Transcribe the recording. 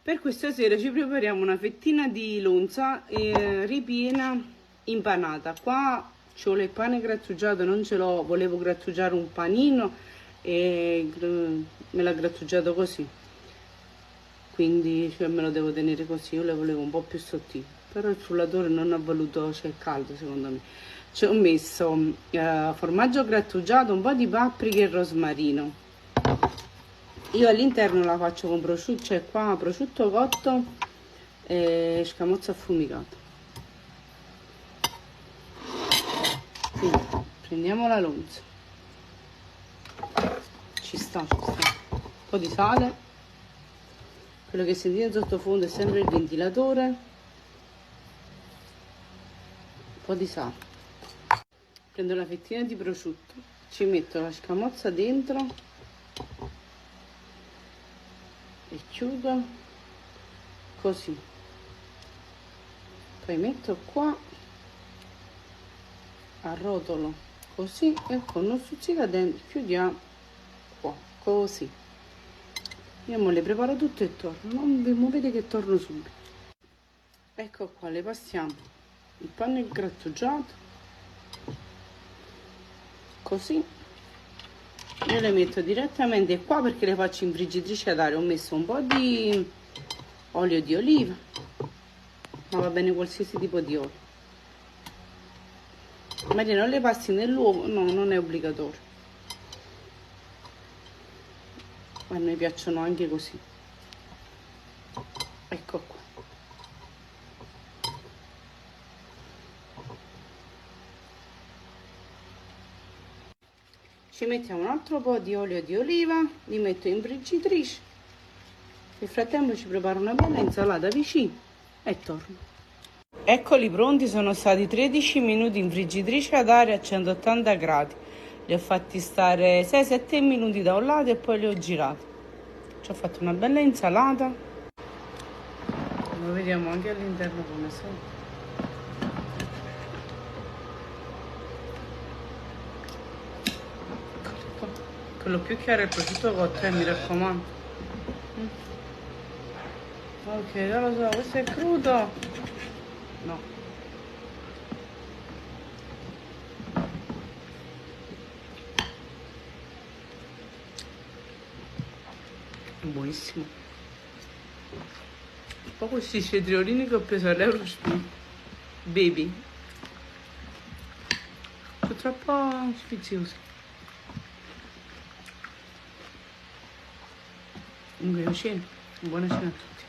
Per questa sera ci prepariamo una fettina di lonza ripiena impanata. Qua ci vuole il pane grattugiato, non ce l'ho, volevo grattugiare un panino e me l'ha grattugiato così. Quindi me lo devo tenere così, io le volevo un po' più sottili. Però il frullatore non ha voluto, c'è caldo secondo me. Ci ho messo formaggio grattugiato, un po' di paprika e rosmarino. Io all'interno la faccio con prosciutto, cioè qua prosciutto cotto e scamozzo affumicato. Quindi prendiamo la lonza, ci sta, un po' di sale, quello che sentite in sottofondo è sempre il ventilatore, un po' di sale. Prendo la fettina di prosciutto, ci metto la scamozza dentro e chiudo così, poi metto qua, arrotolo così e con uno stuzzicadenti chiudiamo qua così. Io mo le preparo tutto e torno, non vi muovete che torno subito. Ecco qua, le passiamo il panno grattugiato così. Io le metto direttamente qua perché le faccio in friggitrice ad aria. Ho messo un po' di olio di oliva, ma va bene qualsiasi tipo di olio. Magari non le passi nell'uovo, no, non è obbligatorio. A noi piacciono anche così. Ecco qua. Ci mettiamo un altro po' di olio di oliva, li metto in friggitrice. Nel frattempo ci preparo una bella insalata vicino e torno. Eccoli pronti, sono stati 13 minuti in friggitrice ad aria a 180 gradi. Li ho fatti stare 6-7 minuti da un lato e poi li ho girati. Ci ho fatto una bella insalata. Lo vediamo anche all'interno come sono. Quello più chiaro è il prosciutto cotto, mi raccomando. Ok, non lo so, questo è crudo. No. Buonissimo. Poi questi cetriolini che ho preso all'Eurospin Baby. Sono troppo sfiziosi. Comunque io ceno. Buona cena a tutti.